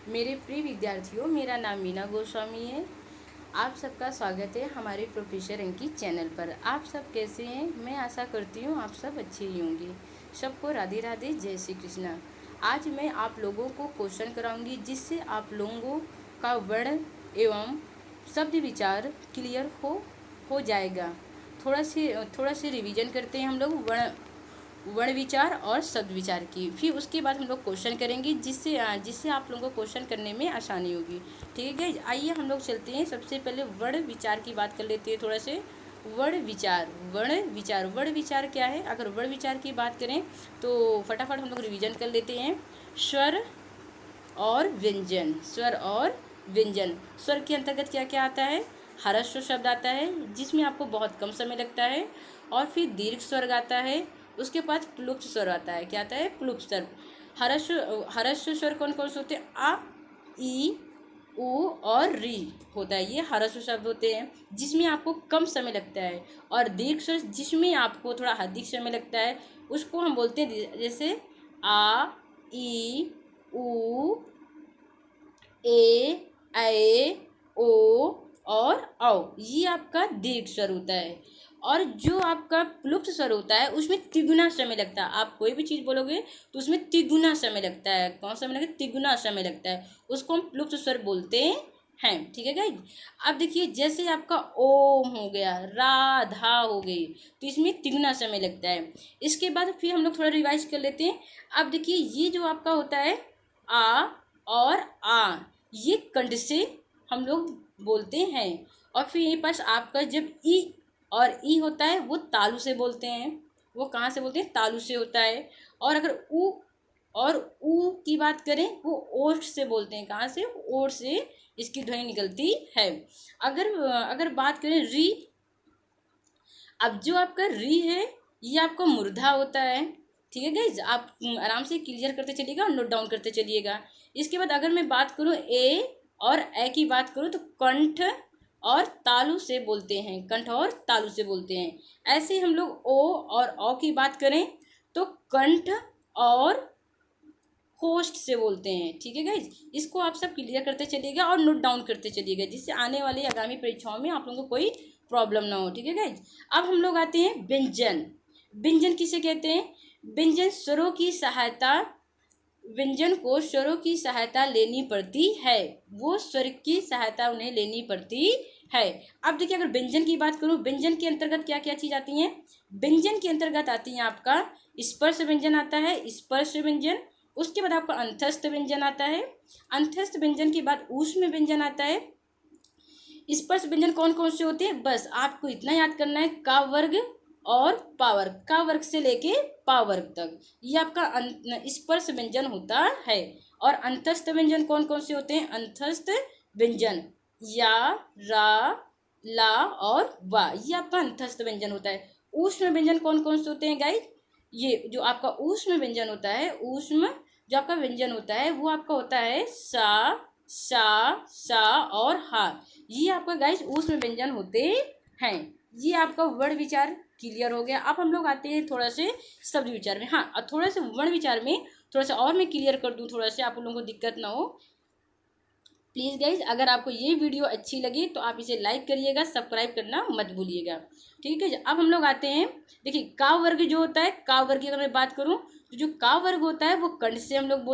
मेरे प्रिय विद्यार्थियों, मेरा नाम मीना गोस्वामी है। आप सबका स्वागत है हमारे प्रोफेसर अंकित चैनल पर। आप सब कैसे हैं? मैं आशा करती हूँ आप सब अच्छे ही होंगे। सबको राधे राधे, जय श्री कृष्णा। आज मैं आप लोगों को क्वेश्चन कराऊंगी जिससे आप लोगों का वर्ण एवं शब्द विचार क्लियर हो जाएगा। थोड़ा से रिवीजन करते हैं हम लोग वर्ण विचार और शब्द विचार की। फिर उसके बाद हम लोग क्वेश्चन करेंगे जिससे आप लोगों को क्वेश्चन करने में आसानी होगी। ठीक है, आइए हम लोग चलते हैं। सबसे पहले वर्ण विचार की बात कर लेते हैं थोड़ा से। वर्ण विचार क्या है? अगर वर्ण विचार की बात करें तो फटाफट हम लोग रिवीजन कर लेते हैं। स्वर और व्यंजन। स्वर के अंतर्गत क्या क्या आता है? ह्रस्व शब्द आता है जिसमें आपको बहुत कम समय लगता है, और फिर दीर्घ स्वर आता है। उसके बाद प्लुप्त स्वर आता है। क्या आता है? प्लुप्त स्वर। ह्रस्व स्वर कौन कौन से होते हैं? आ, ई, उ और री होता है। ये ह्रस्व शब्द होते हैं जिसमें आपको कम समय लगता है। और दीर्घ स्वर जिसमें आपको थोड़ा अधिक समय लगता है उसको हम बोलते हैं, जैसे आ, ई, उ, ए, ऐ, ओ और औ। ये आपका दीर्घ स्वर होता है। और जो आपका प्लुप्त स्वर होता है उसमें तिगुना समय लगता है। आप कोई भी चीज़ बोलोगे तो उसमें तिगुना समय लगता है। कौन सा समय लगता है? तिगुना समय लगता है। उसको हम प्लुप्त स्वर बोलते हैं। ठीक है गाइज। अब देखिए, जैसे आपका ओम हो गया, राधा हो गई, तो इसमें तिगुना समय लगता है। इसके बाद फिर हम लोग थोड़ा रिवाइज कर लेते हैं। अब देखिए, ये जो आपका होता है आ और आ, ये कंठ से हम लोग बोलते हैं। और फिर ये पास आपका जब ई और ई होता है वो तालु से बोलते हैं। वो कहाँ से बोलते हैं? तालु से होता है। और अगर उ और ऊ की बात करें वो ओठ से बोलते हैं। कहाँ से? ओठ से इसकी ध्वनि निकलती है। अगर बात करें री, अब जो आपका री है ये आपका मूर्धा होता है। ठीक है गाइज, आप आराम से क्लियर करते चलिएगा और नोट डाउन करते चलिएगा। इसके बाद अगर मैं बात करूँ ए और ए की बात करूँ तो कंठ और तालु से बोलते हैं। कंठ और तालु से बोलते हैं। ऐसे ही हम लोग ओ और औ की बात करें तो कंठ और होस्ट से बोलते हैं। ठीक है गाइज, इसको आप सब क्लियर करते चलिएगा और नोट डाउन करते चलिएगा जिससे आने वाली आगामी परीक्षाओं में आप लोगों को कोई प्रॉब्लम ना हो। ठीक है गाइज। अब हम लोग आते हैं व्यंजन। व्यंजन किसे कहते हैं? व्यंजन स्वरों की सहायता, व्यंजन को स्वरों की सहायता लेनी पड़ती है। वो स्वर की सहायता उन्हें लेनी पड़ती है। अब देखिए, अगर व्यंजन की बात करूं, व्यंजन के अंतर्गत क्या क्या चीज आती हैं? व्यंजन के अंतर्गत आती है आपका स्पर्श व्यंजन आता है, स्पर्श व्यंजन। उसके बाद आपका अंतस्थ व्यंजन आता है। अंतस्थ व्यंजन के बाद ऊष्म व्यंजन आता है। स्पर्श व्यंजन कौन कौन से होते हैं? बस आपको इतना याद करना है, का वर्ग और पावर्ग, का वर्ग से लेके पावर्ग तक ये आपका स्पर्श व्यंजन होता है। और अंतस्थ व्यंजन कौन कौन से होते हैं? अंतस्थ व्यंजन या, रा, ला और वा, ये आपका अंतस्थ व्यंजन होता है। ऊष्म व्यंजन कौन कौन से होते हैं गाइस? ये जो आपका ऊष्म व्यंजन होता है, ऊष्म जो आपका व्यंजन होता है वो आपका होता है सा, सा और हा। ये आपका गाइस ऊष्म व्यंजन होते हैं। ये आपका वर्ण विचार क्लियर हो गया। अब हम लोग आते हैं थोड़ा से शब्द विचार में। हाँ, और थोड़ा सा वर्ण विचार में थोड़ा सा और मैं क्लियर कर दूं, थोड़ा सा आप लोगों को दिक्कत ना हो। प्लीज़ गाइज, अगर आपको ये वीडियो अच्छी लगी तो आप इसे लाइक करिएगा, सब्सक्राइब करना मत भूलिएगा। ठीक है, अब हम लोग आते हैं। देखिए, का वर्ग जो होता है, का वर्ग की अगर मैं बात करूं तो जो का वर्ग होता है वो कंठ से हम लोग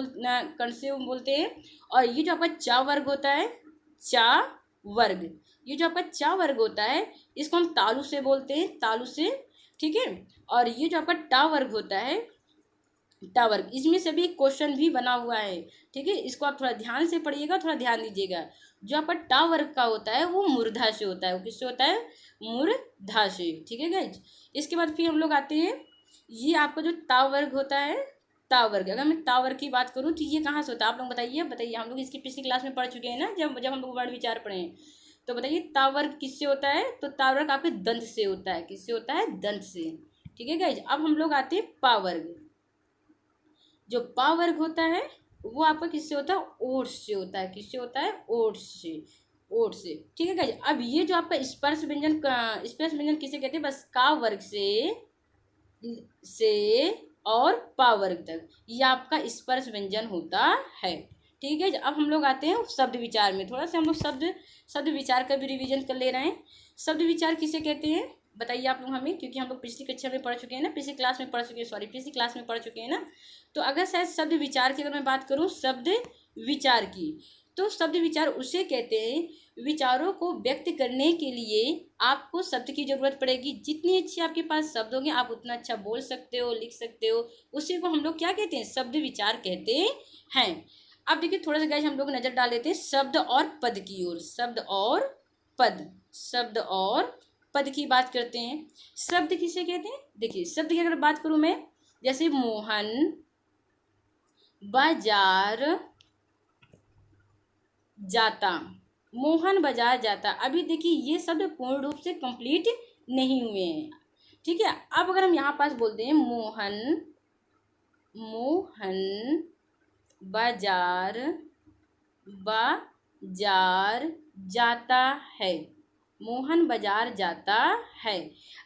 कंठ से हम बोलते हैं। और ये जो आपका चा वर्ग होता है, चा वर्ग, ये जो आपका चा वर्ग होता है इसको हम तालु से बोलते हैं, तालु से। ठीक है, और ये जो आपका टा वर्ग होता है, टा वर्ग, इसमें से भी एक क्वेश्चन भी बना हुआ है। ठीक है, इसको आप थोड़ा ध्यान से पढ़िएगा, थोड़ा ध्यान दीजिएगा। जो आपका टा वर्ग का होता है वो मूर्धा से होता है। वो किससे होता है? मूर्धा से। ठीक है गाइज। इसके बाद फिर हम लोग आते हैं, ये आपका जो ता वर्ग होता है, ता वर्ग, अगर मैं ता वर्ग की बात करूँ तो ये कहाँ से होता है? आप लोग बताइए। हम लोग इसकी पिछली क्लास में पढ़ चुके हैं ना, जब जब हम लोग वर्ण विचार पढ़े हैं। तो बताइए, ता वर्ग किससे होता है? तो ता वर्ग आपके दंत से होता है। किससे होता है? दंत से। ठीक है गाइज। अब हम लोग आते हैं पा वर्ग। जो पा वर्ग होता है वो आपका किससे होता है? ओठ से होता है। किससे होता है? ओठ से, ओठ से। ठीक है गाइज। अब ये जो आपका स्पर्श व्यंजन, स्पर्श व्यंजन किसे कहते हैं? बस का वर्ग से और पा वर्ग तक ये आपका स्पर्श व्यंजन होता है। ठीक है। अब हम लोग आते हैं शब्द विचार में। थोड़ा सा हम लोग शब्द विचार का भी रिवीजन कर ले रहे हैं। शब्द विचार किसे कहते हैं बताइए आप लोग हमें, क्योंकि हम लोग पिछली कक्षा में पढ़ चुके हैं ना, पिछली क्लास में पढ़ चुके हैं ना। तो अगर शायद शब्द विचार की अगर मैं बात करूँ, शब्द विचार की, तो शब्द विचार उसे कहते हैं विचारों को व्यक्त करने के लिए आपको शब्द की जरूरत पड़ेगी। जितनी अच्छी आपके पास शब्द होंगे आप उतना अच्छा बोल सकते हो, लिख सकते हो। उसी को हम लोग क्या कहते हैं, शब्द विचार कहते हैं। अब देखिए थोड़ा सा गाइस हम लोग नजर डाल लेते हैं शब्द और पद की ओर। शब्द और पद की बात करते हैं। शब्द किसे कहते हैं, देखिए शब्द की अगर बात करूं मैं, जैसे मोहन बाजार जाता, मोहन बाजार जाता। अभी देखिए ये शब्द पूर्ण रूप से कंप्लीट नहीं हुए हैं, ठीक है। अब अगर हम यहाँ पास बोलते हैं मोहन बाजार जाता है, मोहन बाजार जाता है।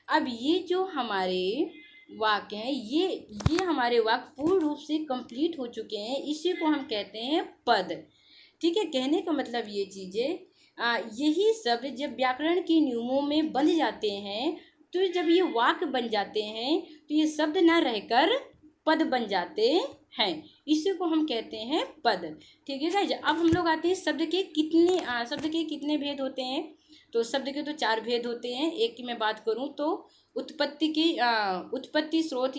अब ये जो हमारे वाक्य हैं, ये हमारे वाक्य पूर्ण रूप से कंप्लीट हो चुके हैं। इसी को हम कहते हैं पद, ठीक है। कहने का मतलब ये चीज़ें, यही शब्द जब व्याकरण के नियमों में बंध जाते हैं, तो जब ये वाक्य बन जाते हैं तो ये शब्द न रहकर पद बन जाते हैं। इसी को हम कहते हैं पद, ठीक है गाइस। अब हम लोग आते हैं शब्द के कितने भेद होते हैं। तो शब्द के तो 4 भेद होते हैं। एक की मैं बात करूं तो उत्पत्ति स्रोत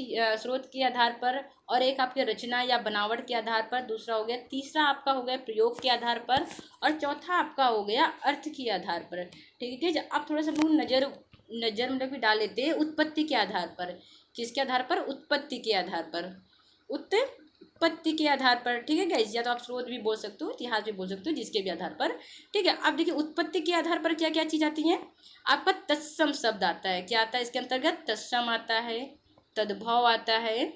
के आधार पर, और एक आपके रचना या बनावट के आधार पर, दूसरा हो गया, तीसरा आपका हो गया प्रयोग के आधार पर, और चौथा आपका हो गया अर्थ के आधार पर, ठीक है। अब थोड़ा सा लोग नजर मतलब भी डाल लेते हैं उत्पत्ति के आधार पर। किसके आधार पर, उत्पत्ति के आधार पर, उत्पत्ति के आधार पर, ठीक है गाइस। या तो आप स्रोत भी बोल सकते हो, इतिहास भी बोल सकते हो, जिसके भी आधार पर, ठीक है। अब देखिए उत्पत्ति के आधार पर क्या क्या चीज आती है। आपका तत्सम शब्द आता है। क्या आता है इसके अंतर्गत, तत्सम आता है, तद्भव आता है,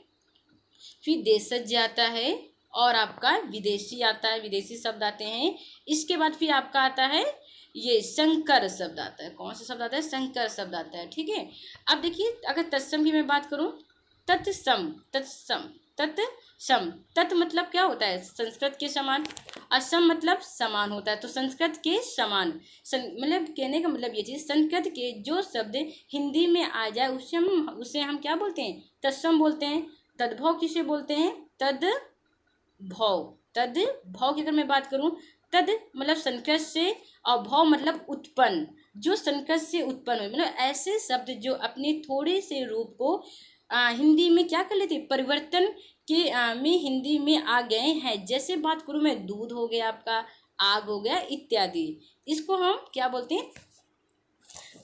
फिर देशज आता है, और आपका विदेशी आता है, विदेशी शब्द आते हैं। इसके बाद फिर आपका आता है ये संकर शब्द आता है। कौन सा शब्द आता है, संकर शब्द आता है, ठीक है। अब देखिए अगर तत्सम की मैं बात करूं, तत्सम तत् मतलब क्या होता है, संस्कृत के समान, असम मतलब समान होता है, तो संस्कृत के समान, मतलब कहने का मतलब ये चीज, संस्कृत के जो शब्द हिंदी में आ जाए उसे हम क्या बोलते हैं, तत्सम बोलते हैं। तद्भव किसे बोलते हैं, तद्भव की अगर मैं बात करूं, तद मतलब संस्कृत से, और भव मतलब उत्पन्न, जो संस्कृत से उत्पन्न हुए, मतलब ऐसे शब्द जो अपने थोड़े से रूप को हिंदी में क्या कर लेते, परिवर्तन के में हिंदी में आ गए हैं। जैसे बात करूं मैं, दूध हो गया आपका, आग हो गया इत्यादि, इसको हम क्या बोलते हैं,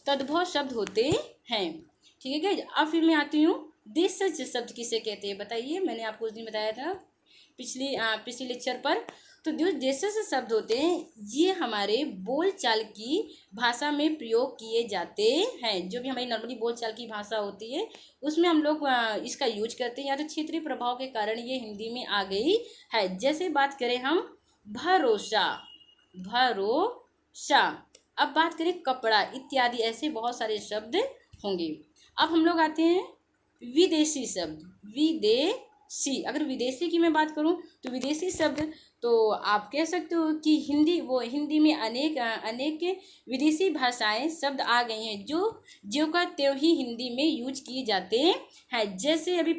तद्भव शब्द होते हैं, ठीक है। अब फिर मैं आती हूँ देशज शब्द किसे कहते हैं बताइए। मैंने आपको उस दिन बताया था पिछली लेक्चर पर। तो जो देशज शब्द होते हैं ये हमारे बोलचाल की भाषा में प्रयोग किए जाते हैं। जो भी हमारी नॉर्मली बोलचाल की भाषा होती है उसमें हम लोग इसका यूज करते हैं, या तो क्षेत्रीय प्रभाव के कारण ये हिंदी में आ गई है। जैसे बात करें हम भरोसा, अब बात करें कपड़ा इत्यादि, ऐसे बहुत सारे शब्द होंगे। अब हम लोग आते हैं विदेशी शब्द, अगर विदेशी की मैं बात करूं तो विदेशी शब्द, तो आप कह सकते हो कि हिंदी में अनेक विदेशी भाषाएं शब्द आ गई हैं जो का त्यों ही हिंदी में यूज किए जाते हैं। जैसे अभी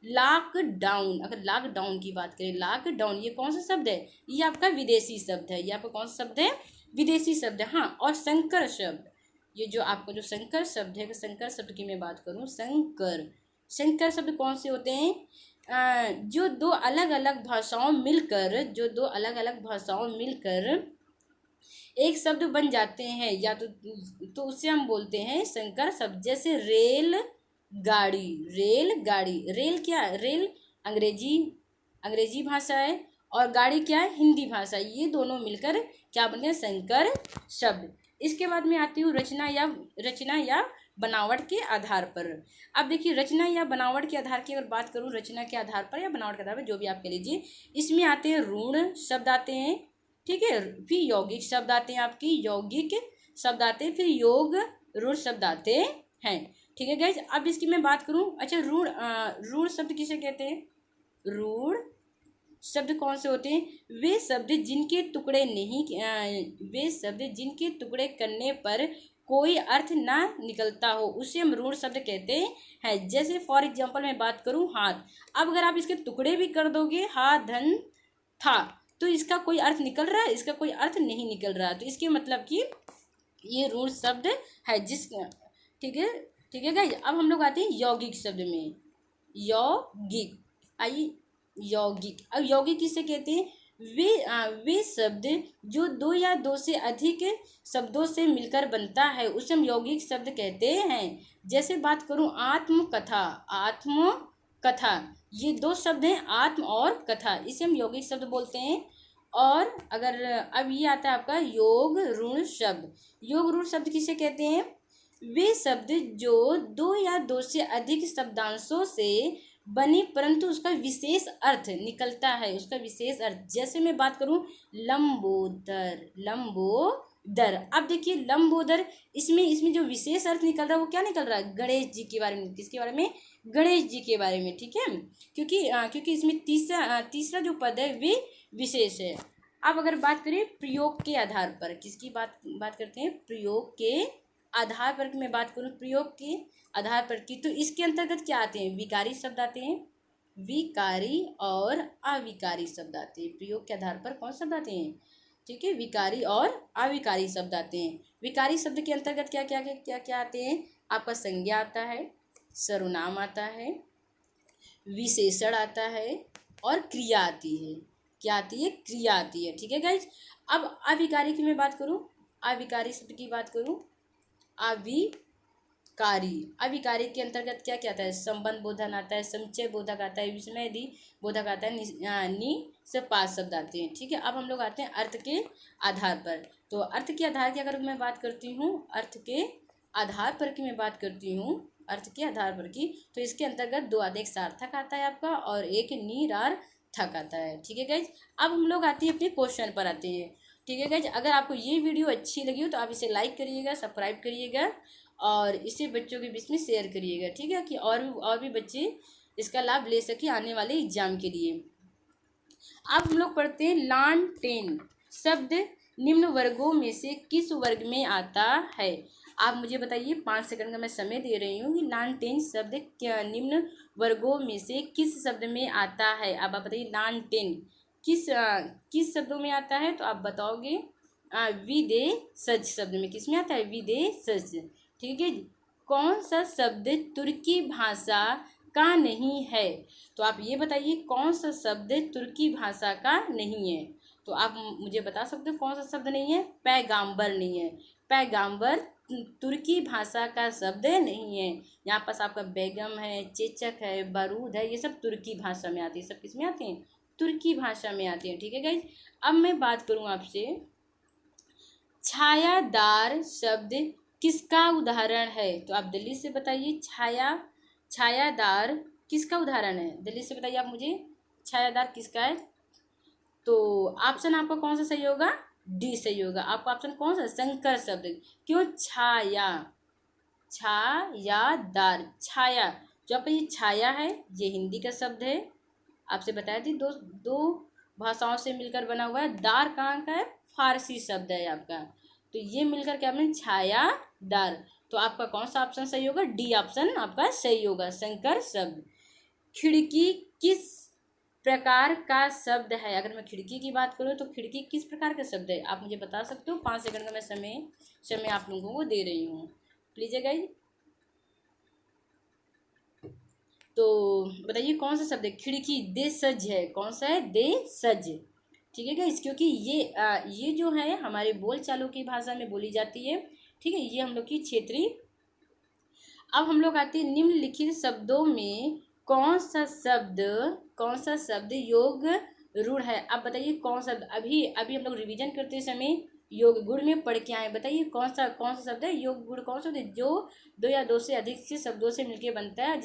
लॉकडाउन, अगर लॉकडाउन की बात करें, लॉकडाउन ये कौन सा शब्द है, ये आपका विदेशी शब्द है। ये आपका कौन सा शब्द है, विदेशी शब्द है। हाँ, और संकर शब्द, ये जो आपका जो संकर शब्द है, संकर शब्द की मैं बात करूँ, संकर शब्द कौन से होते हैं, जो दो अलग अलग भाषाओं मिलकर एक शब्द बन जाते हैं, या तो उससे हम बोलते हैं संकर शब्द। जैसे रेलगाड़ी, रेल क्या, रेल अंग्रेजी भाषा है, और गाड़ी क्या है, हिंदी भाषा। ये दोनों मिलकर क्या बनते हैं, संकर शब्द। इसके बाद में आती हूँ रचना या बनावट के आधार पर। अब देखिए रचना या बनावट के आधार की अगर बात करूँ, रचना के आधार पर या बनावट के आधार पर, जो भी आप कह लीजिए, इसमें आते हैं ऋण शब्द आते हैं, ठीक है। फिर यौगिक शब्द आते हैं, फिर योग ऋण शब्द आते हैं, ठीक है गाइज। अब इसकी मैं बात करूँ, अच्छा ऋण शब्द किसे कहते हैं, ऋण शब्द कौन से होते हैं? वे शब्द जिनके टुकड़े नहीं वे शब्द जिनके टुकड़े करने पर कोई अर्थ ना निकलता हो उसे हम ऋण शब्द कहते हैं। जैसे फॉर एग्जांपल मैं बात करूं हाथ, अब अगर आप इसके टुकड़े भी कर दोगे हा धन था, तो इसका कोई अर्थ निकल रहा है? इसका कोई अर्थ नहीं निकल रहा। तो इसके मतलब कि ये ऋण शब्द है जिस, ठीक है, ठीक है गाइज। अब हम लोग आते हैं यौगिक शब्द में। यौगिक, आइए यौगिक। अब यौगिक किसे कहते हैं? वे शब्द जो दो या दो से अधिक शब्दों से मिलकर बनता है उसे हम यौगिक शब्द कहते हैं। जैसे बात करूं आत्मकथा, आत्मकथा ये दो शब्द हैं, आत्म और कथा, इसे हम यौगिक शब्द बोलते हैं। और अगर अब ये आता है आपका योग ऋण शब्द। योग ऋण शब्द किसे कहते हैं? वे शब्द जो दो या दो से अधिक शब्दांशों से बनी परंतु उसका विशेष अर्थ निकलता है, उसका विशेष अर्थ। जैसे मैं बात करूं लंबोदर, लंबोदर। अब देखिए लंबोदर, इसमें जो विशेष अर्थ निकल रहा है वो क्या निकल रहा है? गणेश जी के बारे में। किसके बारे में? गणेश जी के बारे में, ठीक है। क्योंकि इसमें तीसरा जो पद है वे विशेष है। अब अगर बात करें प्रयोग के आधार पर, किसकी बात करते हैं? प्रयोग के आधार पर मैं बात करूं, प्रयोग के आधार पर की, तो इसके अंतर्गत क्या आते हैं? विकारी शब्द आते हैं, विकारी और अविकारी शब्द आते हैं। प्रयोग के आधार पर कौन शब्द आते हैं? ठीक है, विकारी और अविकारी शब्द आते हैं। विकारी शब्द के अंतर्गत क्या क्या क्या क्या आते हैं? आपका संज्ञा आता है, सर्वनाम आता है, विशेषण आता है और क्रिया आती है। क्या आती है? क्रिया आती है, ठीक है गाइज। अब अविकारी की मैं बात करूं, अविकारी शब्द की बात करूं, अविकारी के अंतर्गत क्या क्या आता है? संबंध बोधन आता है, समुच्चय बोधक आता है, विस्मयदी बोधक आता है, निष्पाद शब्द आते हैं, ठीक है। अब हम लोग आते हैं अर्थ के आधार पर। तो अर्थ के आधार की अगर मैं बात करती हूँ, अर्थ के आधार पर की मैं बात करती हूँ, अर्थ के आधार पर की, तो इसके अंतर्गत दो आदेश सार्थक आता है आपका और एक निरार्थक आता है, ठीक है गाइज। अब हम लोग आते हैं अपने क्वेश्चन पर आते हैं, ठीक है गाइज। अगर आपको ये वीडियो अच्छी लगी हो तो आप इसे लाइक करिएगा, सब्सक्राइब करिएगा और इसे बच्चों के बीच में शेयर करिएगा, ठीक है, कि और भी बच्चे इसका लाभ ले सके आने वाले एग्जाम के लिए। अब हम लोग पढ़ते हैं लालटेन शब्द निम्न वर्गों में से किस वर्ग में आता है? आप मुझे बताइए, 5 सेकंड का मैं समय दे रही हूँ कि लालटेन शब्द क्या निम्न वर्गों में से किस शब्द में आता है? अब आप बताइए लालटेन किस शब्दों में आता है? तो आप बताओगे विदेशज शब्द में। किस में आता है? विदेशज, ठीक है। कौन सा शब्द तुर्की भाषा का नहीं है? तो आप ये बताइए कौन सा शब्द तुर्की भाषा का नहीं है? तो आप मुझे बता सकते हो कौन सा शब्द नहीं है? पैगाम्बर नहीं है। पैगाम्बर तुर्की भाषा का शब्द नहीं है। यहाँ पास आपका बेगम है, चेचक है, बारूद है, ये सब तुर्की भाषा में आती है। सब किस में आते हैं? तुर्की भाषा में आते हैं, ठीक है गाइज। अब मैं बात करूँ आपसे, छायादार शब्द किसका उदाहरण है? तो आप दिल्ली से बताइए, छायादार किसका उदाहरण है? दिल्ली से बताइए आप मुझे, छायादार किसका है? तो ऑप्शन आपका कौन सा सही होगा? डी सही होगा। आपका ऑप्शन कौन सा? संकर शब्द। क्यों? छायादार, छाया, जो आपका ये छाया है ये हिंदी का शब्द है, आपसे बताया थी, दो भाषाओं से मिलकर बना हुआ है। दार कहाँ का है? फारसी शब्द है आपका। तो ये मिलकर क्या बने? छायादार। तो आपका कौन सा ऑप्शन सही होगा? डी ऑप्शन आपका सही होगा, संकर शब्द। खिड़की किस प्रकार का शब्द है? अगर मैं खिड़की की बात करूँ तो खिड़की किस प्रकार का शब्द है? आप मुझे बता सकते हो? 5 सेकंड का मैं समय आप लोगों को दे रही हूँ, प्लीज है गाइज। तो बताइए कौन सा शब्द है? खिड़की देशज है। कौन सा है? देशज, ठीक है गाइज। क्योंकि ये जो है हमारे बोलचालों की भाषा में बोली जाती है, ठीक है, ये हम लोग की क्षेत्रीय। अब हम लोग आते हैं निम्नलिखित शब्दों में कौन सा शब्द योग रूढ़ है? अब बताइए कौन सा, अभी हम लोग रिवीजन करते समय योग गुण में पढ़ के आए। बताइए कौन सा शब्द है? योग गुण कौन सा है? जो दो या दो से अधिक से शब्दों से मिलकर बनता है,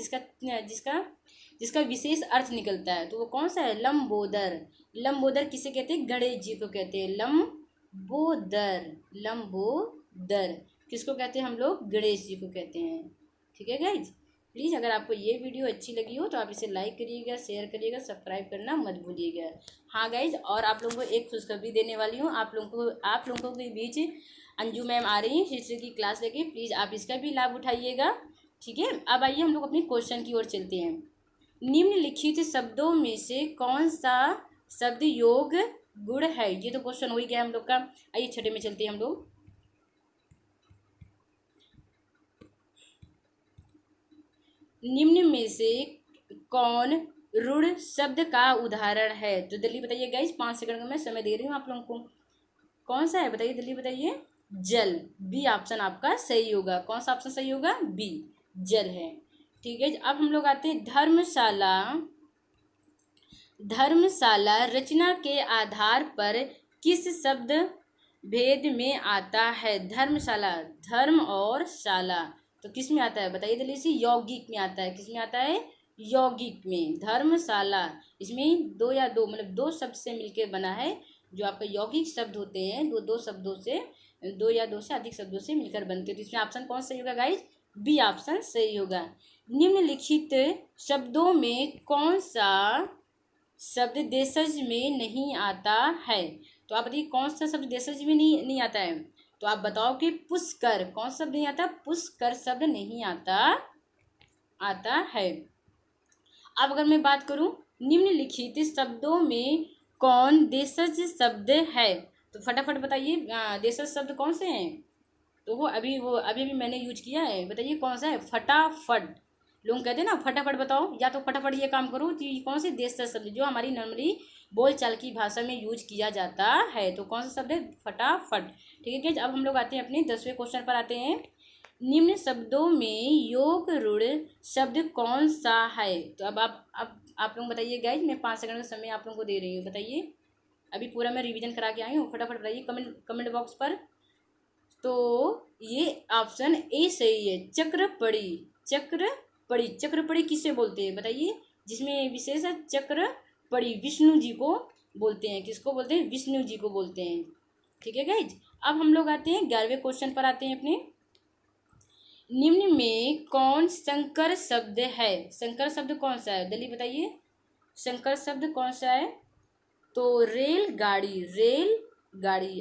जिसका विशेष अर्थ निकलता है, तो वो कौन सा है? लंबोदर। लंबोदर किसे कहते हैं? गणेश जी को कहते हैं लंबोदर। किसको कहते हैं हम लोग? गणेश जी को कहते हैं, ठीक है गाइज। प्लीज़ अगर आपको ये वीडियो अच्छी लगी हो तो आप इसे लाइक करिएगा, शेयर करिएगा, सब्सक्राइब करना मत भूलिएगा। हाँ गाइज, और आप लोगों को एक खुशखबरी देने वाली हूँ। आप लोगों के बीच अंजू मैम आ रही हैं हिस्ट्री की क्लास लेके, प्लीज़ आप इसका भी लाभ उठाइएगा। ठीक है, अब आइए हम लोग अपने क्वेश्चन की ओर चलते हैं। निम्नलिखित शब्दों में से कौन सा शब्द योग गुण है? ये तो क्वेश्चन हो ही गया हम लोग का। आइए छठे में चलते हैं हम लोग। निम्न में से कौन ऋण शब्द का उदाहरण है? तो जल्दी बताइए गाइस, 5 सेकंड का मैं समय दे रही हूँ आप लोगों को। कौन सा है बताइए, जल्दी बताइए। जल, बी ऑप्शन आपका सही होगा। कौन सा ऑप्शन सही होगा? बी, जल है। ठीक है, अब हम लोग आते हैं धर्मशाला। धर्मशाला रचना के आधार पर किस शब्द भेद में आता है? धर्मशाला, धर्म और शाला तो किस में आता है बताइए जल्दी से? यौगिक में आता है। किस में आता है? यौगिक में। धर्मशाला इसमें दो या दो मतलब दो शब्द से मिलकर बना है। जो आपका यौगिक शब्द होते हैं वो दो शब्दों से, दो या दो से अधिक शब्दों से मिलकर बनते हैं। तो इसमें ऑप्शन कौन सही होगा गाइज? बी ऑप्शन सही होगा। निम्नलिखित शब्दों में कौन सा शब्द देशज में नहीं आता है? तो आप बताइए कौन सा शब्द देशज में नहीं आता है? तो आप बताओ कि पुष्कर, कौन सा शब्द नहीं आता? पुष्कर शब्द नहीं आता है। अब अगर मैं बात करूं निम्नलिखित शब्दों में कौन देशज शब्द है? तो फटाफट बताइए देशज शब्द कौन से हैं? तो वो अभी मैंने यूज किया है। बताइए कौन सा है? फटाफट। लोग कहते हैं ना फटाफट बताओ, या तो फटाफट ये काम करो। तो ये कौन से देशज शब्द जो हमारी नॉर्मली बोलचाल की भाषा में यूज किया जाता है? तो कौन सा शब्द है? फटाफट। ठीक है, अब हम लोग आते हैं अपने 10वें क्वेश्चन पर आते हैं। निम्न शब्दों में योग ऋण शब्द कौन सा है? तो अब आप लोग बताइए गाइज, मैं 5 सेकंड का समय आप लोगों को दे रही हूँ। बताइए, अभी पूरा मैं रिवीजन करा के आई हूँ। फटाफट बताइए कमेंट बॉक्स पर। तो ये ऑप्शन ए सही है, चक्रपड़ी। चक्रपड़ी किसे बोलते हैं बताइए? जिसमें विशेष है चक्रपड़ी, विष्णु जी को बोलते हैं। किसको बोलते हैं? विष्णु जी को बोलते हैं। ठीक है गाइज, अब हम लोग आते हैं 11वें क्वेश्चन पर आते हैं अपने। निम्न में कौन संकर शब्द है? संकर शब्द कौन सा है जल्दी बताइए? संकर शब्द कौन सा है? तो रेलगाड़ी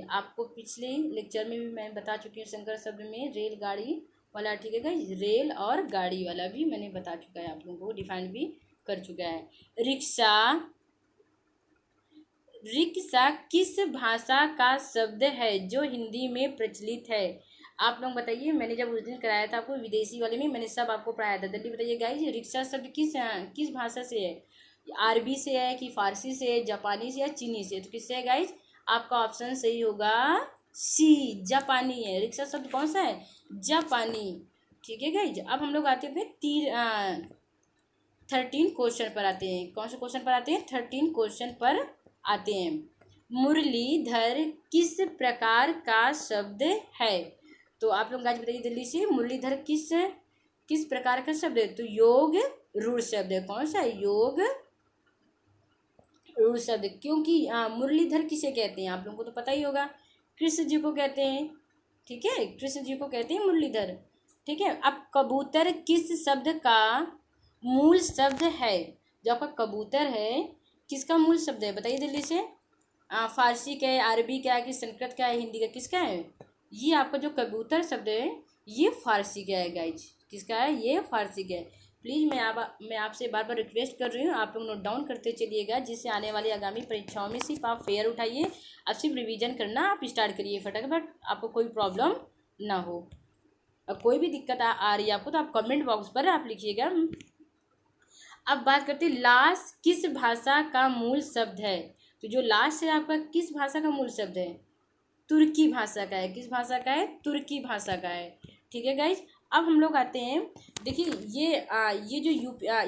आपको पिछले लेक्चर में भी मैं बता चुकी हूँ। संकर शब्द में रेलगाड़ी वाला, ठीक है गाइस, रेल और गाड़ी वाला भी मैंने बता चुका है, आप लोगों को डिफाइन भी कर चुका है। रिक्शा किस भाषा का शब्द है जो हिंदी में प्रचलित है? आप लोग बताइए, मैंने जब उस दिन कराया था आपको विदेशी वाले में, मैंने सब आपको पढ़ाया था। जल्दी बताइए गाइस, रिक्शा शब्द किस भाषा से है? अरबी से है कि फारसी से है, जापानी से या चीनी से? तो किससे है गाइज? आपका ऑप्शन सही होगा सी, जापानी है। रिक्शा शब्द कौन सा है? जापानी। ठीक है गाइज, अब हम लोग आते हैं 13 क्वेश्चन पर आते हैं। कौन से क्वेश्चन पर आते हैं? 13 क्वेश्चन पर आते हैं। मुरलीधर किस प्रकार का शब्द है? तो आप लोग गाइज बताइए जल्दी से, मुरलीधर किस प्रकार का शब्द है? तो योग रूढ़ शब्द है। कौन सा है? योग रूढ़ शब्द। क्योंकि मुरलीधर किसे कहते हैं? आप लोगों को तो पता ही होगा, कृष्ण जी को कहते हैं। ठीक है, कृष्ण जी को कहते हैं मुरलीधर। ठीक है, अब कबूतर किस शब्द का मूल शब्द है? जो आपका कबूतर है किसका मूल शब्द है बताइए जल्दी से? फारसी का है, अरबी का है कि संस्कृत का है, हिंदी का, किसका है? ये आपका जो कबूतर शब्द है ये फारसी का है गाइज। किसका है? ये फारसी का है। प्लीज़ मैं आपसे बार बार रिक्वेस्ट कर रही हूँ, आप लोग नोट डाउन करते चलिएगा, जिससे आने वाली आगामी परीक्षाओं में सिर्फ आप फेयर उठाइए, अब सिर्फ रिवीजन करना आप स्टार्ट करिए फटाफट, आपको कोई प्रॉब्लम ना हो। और कोई भी दिक्कत आ रही है आपको तो आप कमेंट बॉक्स पर आप लिखिएगा। अब बात करते हैं लाश किस भाषा का मूल शब्द है? तो जो लाश है आपका किस भाषा का मूल शब्द है? तुर्की भाषा का है। किस भाषा का है? तुर्की भाषा का है। ठीक है गाइज, अब हम लोग आते हैं, देखिए ये जो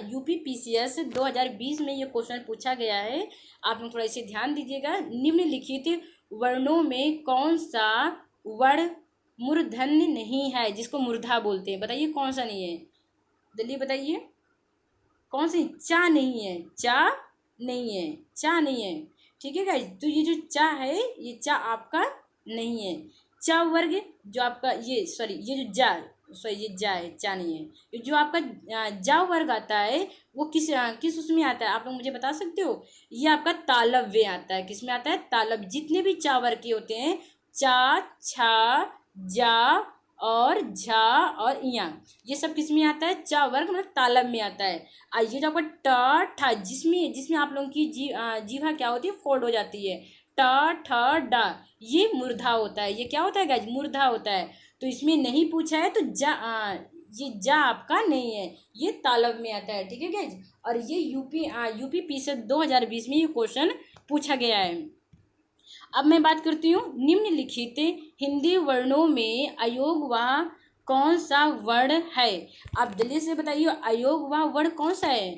यूपीपीसीएस 2020 में ये क्वेश्चन पूछा गया है, आप लोग थोड़ा इसे ध्यान दीजिएगा। निम्नलिखित वर्णों में कौन सा वर्ण मूर्धन्य नहीं है, जिसको मूर्धा बोलते हैं? बताइए कौन सा नहीं है, जल्दी बताइए कौन सी? चा नहीं है, चा नहीं है, चा नहीं है। ठीक है गाइज, तो ये जो चा है ये चा आपका नहीं है। चा वर्ग जो आपका ये जो जा सॉरी ये जा है, चा नहीं है। जो आपका जा वर्ग आता है वो किस उसमें आता है, आप लोग मुझे बता सकते हो? ये आपका तालब वे आता है। किस में आता है? तालब। जितने भी चा वर्ग के होते हैं, चा, छा, जा और झा और इया, ये सब किस में आता है? चा वर्ग मतलब तालब में आता है। ये जो आपका टा ठा, जिसमें जिसमें आप लोगों की जीवा क्या होती है? फोल्ड हो जाती है। टा ठा डा, ये मूर्धा होता है। ये क्या होता है गाइज? मूर्धा होता है। तो इसमें नहीं पूछा है तो ये जा आपका नहीं है, ये तालब में आता है। ठीक है गाइज। और ये यूपी पीसेट 2020 में ये क्वेश्चन पूछा गया है। अब मैं बात करती हूँ निम्नलिखित हिंदी वर्णों में अयोग वाह कौन सा वर्ण है? आप जल्दी से बताइए, अयोग वाह वर्ण कौन सा है?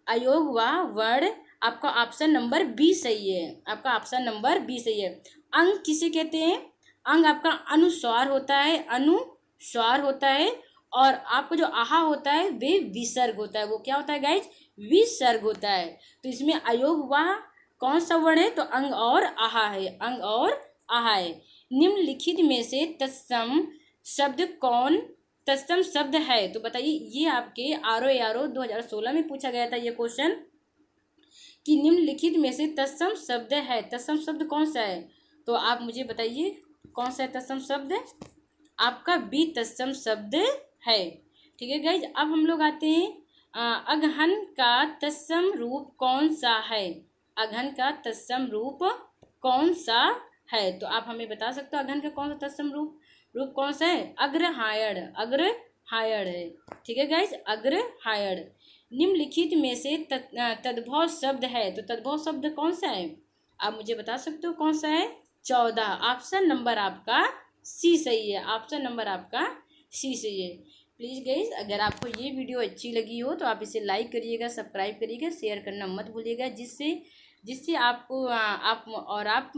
अयोग वाह वर्ण आपका ऑप्शन नंबर बी सही है। आपका ऑप्शन नंबर बी सही है। अंग किसे कहते हैं? अंग आपका अनुस्वार होता है, अनुस्वार होता है। और आपको जो आहा होता है वे विसर्ग होता है। वो क्या होता है गाइज? विसर्ग होता है। तो इसमें अयोग वाह कौन सा वर्ण है? तो अंग और आहा है, अंग और आहा है। निम्नलिखित में से तत्सम शब्द कौन तत्सम शब्द है? तो बताइए, ये आपके आरओ 2016 में पूछा गया था ये क्वेश्चन कि निम्नलिखित में से तत्सम शब्द है। तत्सम शब्द कौन सा है? तो आप मुझे बताइए कौन सा है तत्सम शब्द? आपका बी तत्सम शब्द है। ठीक है गाइज। अब हम लोग आते हैं अगहन का तत्सम रूप कौन सा है? अगहन का तत्सम रूप कौन सा है? तो आप हमें बता सकते हो अगहन का कौन सा तत्सम रूप कौन सा है? अग्रहायण, अग्रहायण है। ठीक है गाइज, अग्रहायण। निम्नलिखित में से तद्भव शब्द है। तो तद्भव शब्द कौन सा है? आप मुझे बता सकते हो कौन सा है? 14। ऑप्शन नंबर आपका सी सही है। ऑप्शन नंबर आपका सी सही है। प्लीज़ गाइज, अगर आपको ये वीडियो अच्छी लगी हो तो आप इसे लाइक करिएगा, सब्सक्राइब करिएगा, शेयर करना मत भूलिएगा, जिससे आपको आप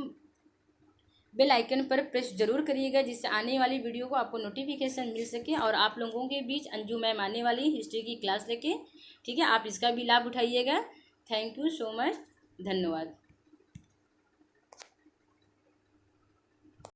बेल आइकन पर प्रेस जरूर करिएगा, जिससे आने वाली वीडियो को आपको नोटिफिकेशन मिल सके। और आप लोगों के बीच अंजू मैम आने वाली हिस्ट्री की क्लास लेके, ठीक है, आप इसका भी लाभ उठाइएगा। थैंक यू सो मच, धन्यवाद।